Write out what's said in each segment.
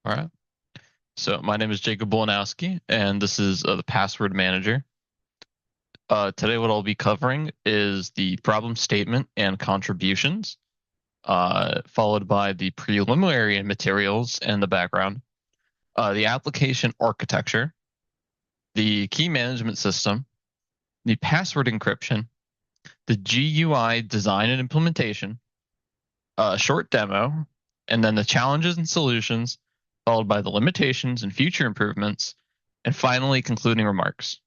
All right. So my name is Jacob Bolanowski, and this is the password manager. Today, what I'll be covering is the problem statement and contributions, followed by the preliminary materials and the background, the application architecture, the key management system, the password encryption, the GUI design and implementation, a short demo, and then the challenges and solutions, followed by the limitations and future improvements, and finally concluding remarks.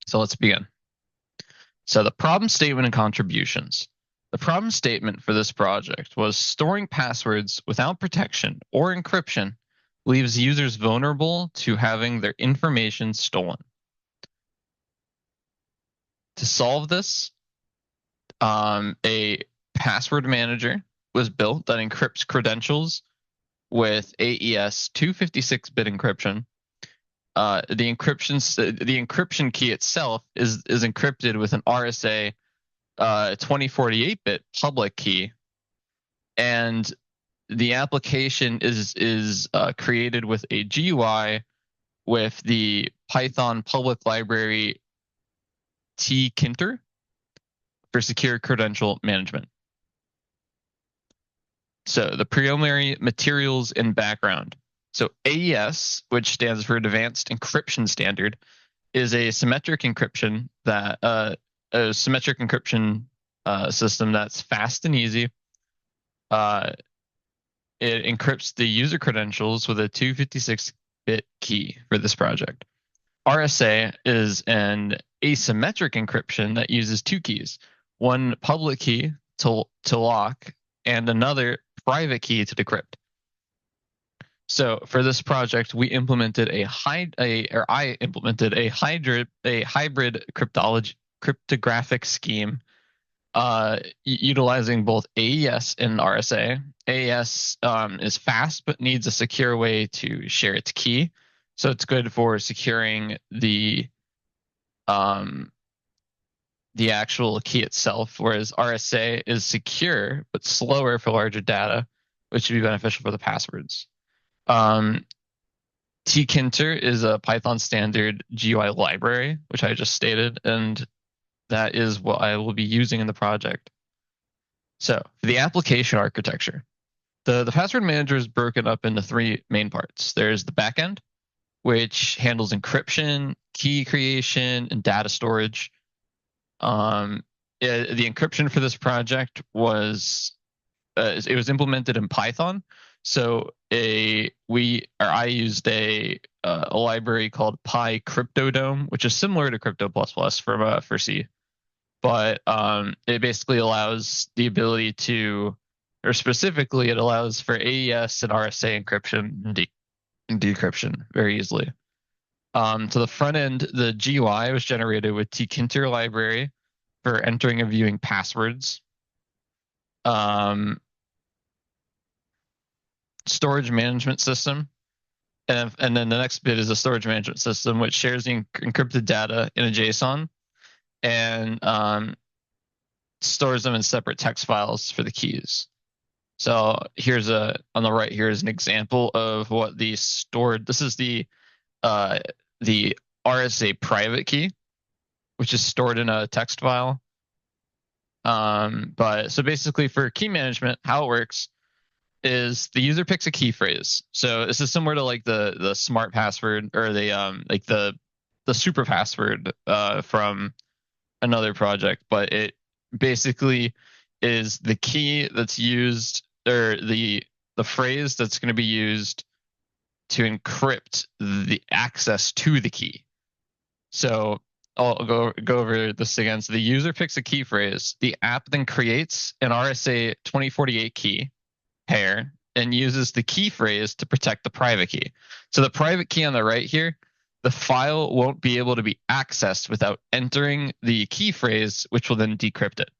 So let's begin. So the problem statement and contributions. The problem statement for this project was storing passwords without protection or encryption leaves users vulnerable to having their information stolen. To solve this, a password manager was built that encrypts credentials with AES 256-bit encryption. The encryption key itself is encrypted with an RSA 2048-bit public key, and the application is created with a GUI with the Python public library tkinter for secure credential management. So the preliminary materials and background. So AES, which stands for Advanced Encryption Standard, is a symmetric encryption system that's fast and easy. It encrypts the user credentials with a 256-bit key for this project. RSA is an asymmetric encryption that uses two keys, one public key to lock and another private key to decrypt. So for this project, I implemented a hybrid cryptographic scheme, utilizing both AES and RSA. AES is fast but needs a secure way to share its key, so it's good for securing the actual key itself, whereas RSA is secure but slower for larger data, which would be beneficial for the passwords. tkinter is a Python standard GUI library, which I just stated, and that is what I will be using in the project. So for the application architecture, the password manager is broken up into three main parts. There's the backend, which handles encryption, key creation, and data storage. The encryption for this project was it was implemented in Python. So I used a library called PyCryptodome, which is similar to Crypto++ for C, but it basically allows the ability to, or specifically, it allows for AES and RSA encryption and decryption very easily. To the front end, the GUI was generated with tkinter library for entering and viewing passwords. Storage management system, and then the next bit is a storage management system, which shares the encrypted data in a JSON and stores them in separate text files for the keys. So on the right here is an example of what the stored. This is the RSA private key, which is stored in a text file. But so basically for key management, how it works is the user picks a key phrase. So this is similar to like the smart password or the super password from another project, but it basically is the key that's used, or the phrase that's going to be used to encrypt the access to the key. So I'll go over this again. So the user picks a key phrase. The app then creates an RSA 2048 key pair and uses the key phrase to protect the private key. So the private key on the right here, the file won't be able to be accessed without entering the key phrase, which will then decrypt it.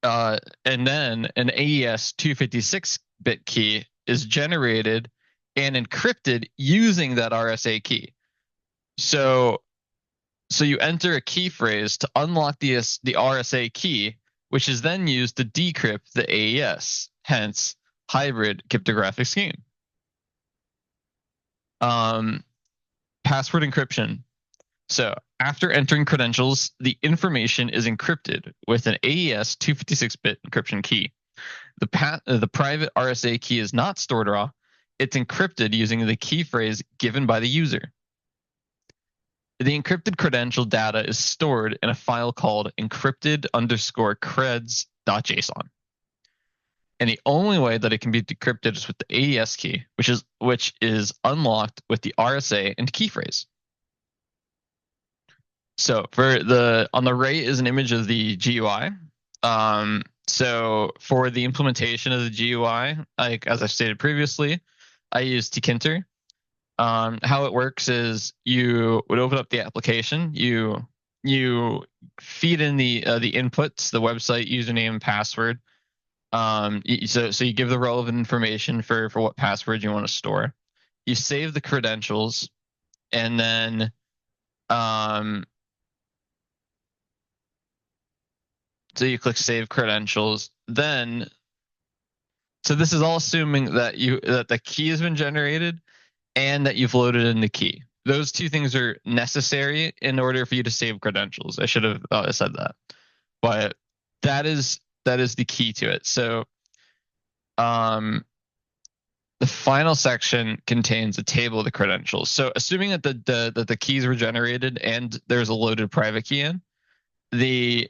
And then an AES 256-bit key is generated and encrypted using that RSA key. So you enter a key phrase to unlock the RSA key, which is then used to decrypt the AES, hence hybrid cryptographic scheme. Password encryption. So after entering credentials, the information is encrypted with an AES 256-bit encryption key. The private RSA key is not stored raw. It's encrypted using the key phrase given by the user. The encrypted credential data is stored in a file called encrypted_creds.json. And the only way that it can be decrypted is with the AES key, which is unlocked with the RSA and key phrase. So on the right is an image of the GUI. So for the implementation of the GUI, like as I stated previously, I use tkinter. How it works is you would open up the application, you feed in the inputs, the website username, password. So you give the relevant information for what password you want to store. You save the credentials, and then so you click save credentials. Then, so this is all assuming that the key has been generated and that you've loaded in the key. Those two things are necessary in order for you to save credentials. I should have said that, but that is the key to it. So, the final section contains a table of the credentials. So, assuming that the keys were generated and there's a loaded private key in, the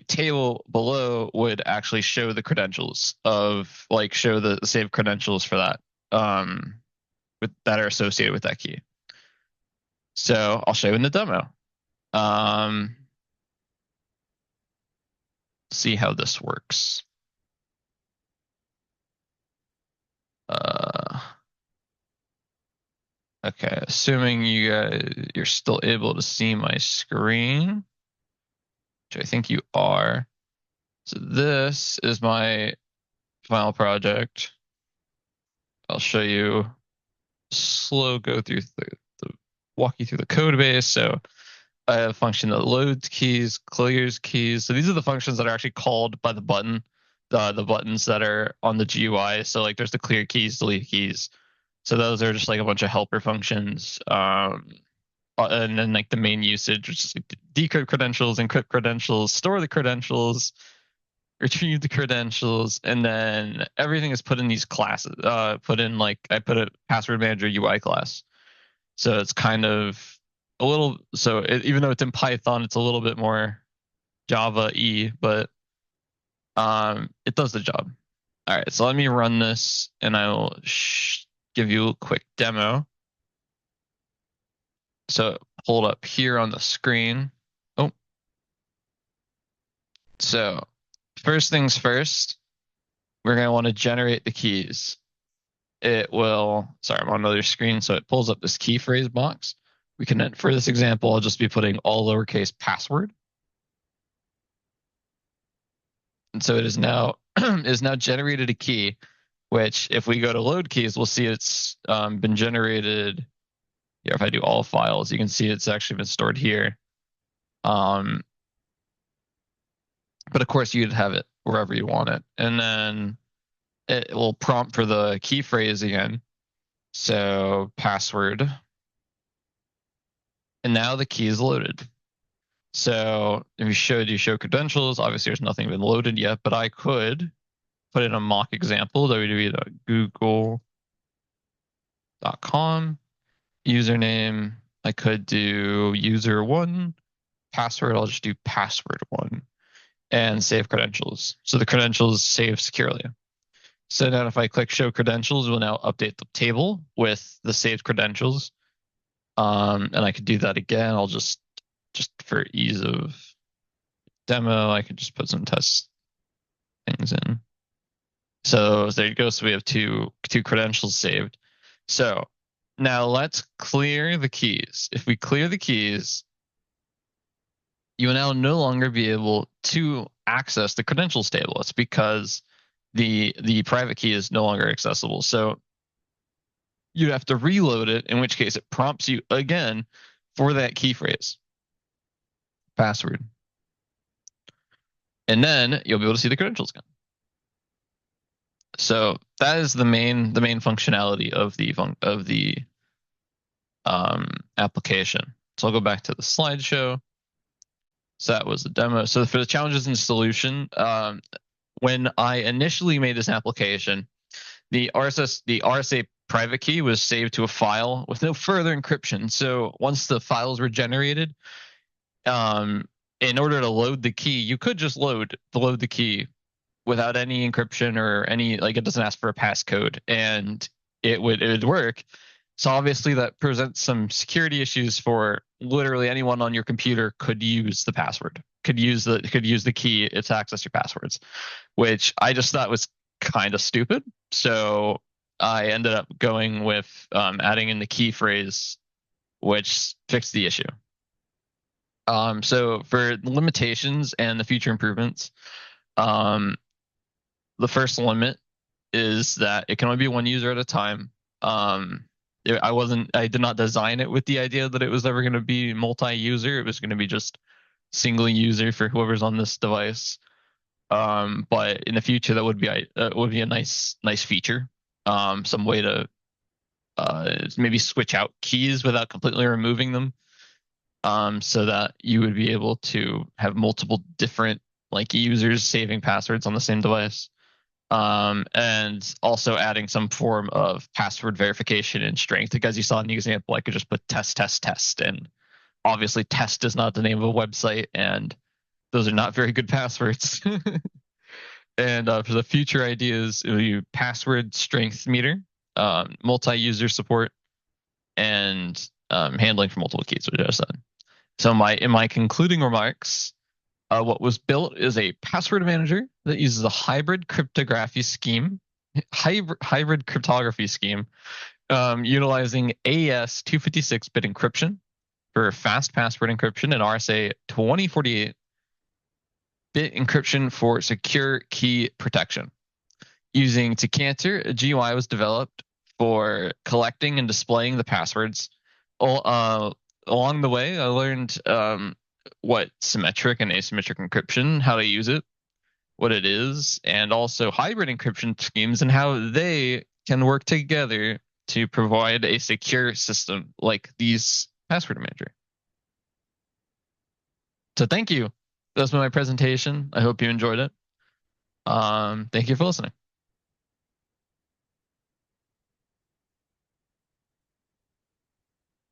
table below would actually show the credentials of show the saved credentials for that that are associated with that key. So I'll show you in the demo. See how this works. Okay, assuming you're still able to see my screen, which I think you are. So this is my final project. I'll show you go through walk you through the code base. So I have a function that loads keys, clears keys. So these are the functions that are actually called by the button, the buttons that are on the GUI. So there's the clear keys, delete keys. So those are just a bunch of helper functions. And then the main usage, which is decrypt credentials, encrypt credentials, store the credentials, retrieve the credentials, and then everything is put in these classes. I put a password manager UI class. So it's kind of a little. So even though it's in Python, it's a little bit more Java-y, but it does the job. All right, so let me run this, and I will give you a quick demo. So hold up here on the screen. Oh, so first things first, we're going to want to generate the keys. It will, sorry, I'm on another screen, so it pulls up this key phrase box. We can, for this example, I'll just be putting all lowercase password. And so it is now generated a key, which if we go to load keys, we'll see it's been generated. Yeah, if I do all files, you can see it's actually been stored here. But of course, you'd have it wherever you want it. And then it will prompt for the key phrase again. So password. And now the key is loaded. So if you show credentials, obviously there's nothing been loaded yet, but I could put in a mock example, www.google.com, username. I could do user1, password. I'll just do password1, and save credentials. So the credentials save securely. So now if I click show credentials, we'll now update the table with the saved credentials. And I could do that again. I'll just for ease of demo, I could just put some test things in. So there you go. So we have two credentials saved. So now let's clear the keys. If we clear the keys, you will now no longer be able to access the credentials table. It's because the private key is no longer accessible. So you'd have to reload it, in which case it prompts you again for that key phrase, password. And then you'll be able to see the credentials again. So that is the main functionality of the application. So I'll go back to the slideshow. So that was the demo. So for the challenges and solution, when I initially made this application, the RSA private key was saved to a file with no further encryption. So once the files were generated, in order to load the key, you could just load the key without any encryption or any, like, it doesn't ask for a passcode, and it would work. So obviously that presents some security issues for literally anyone on your computer could use the password, could use the key to access your passwords, which I just thought was kind of stupid. So I ended up going with adding in the key phrase, which fixed the issue. So for the limitations and the future improvements, the first limit is that it can only be one user at a time. I did not design it with the idea that it was ever going to be multi-user. It was going to be just single user for whoever's on this device. But in the future, that would be a nice feature. Some way to maybe switch out keys without completely removing them. So that you would be able to have multiple different, like, users saving passwords on the same device. And also adding some form of password verification and strength. Like, as you saw in the example, I could just put test, test, test, and obviously test is not the name of a website, and those are not very good passwords. And for the future ideas, it will be password strength meter, multi-user support, and handling for multiple keys, which I just said. So in my concluding remarks, what was built is a password manager that uses a hybrid cryptography scheme, utilizing AES 256-bit encryption for fast password encryption and RSA 2048-bit encryption for secure key protection. Using Tcanter, a GUI was developed for collecting and displaying the passwords. Along the way, I learned what symmetric and asymmetric encryption, how to use it, what it is, and also hybrid encryption schemes and how they can work together to provide a secure system like these password manager. So thank you. That's my presentation. I hope you enjoyed it. Thank you for listening.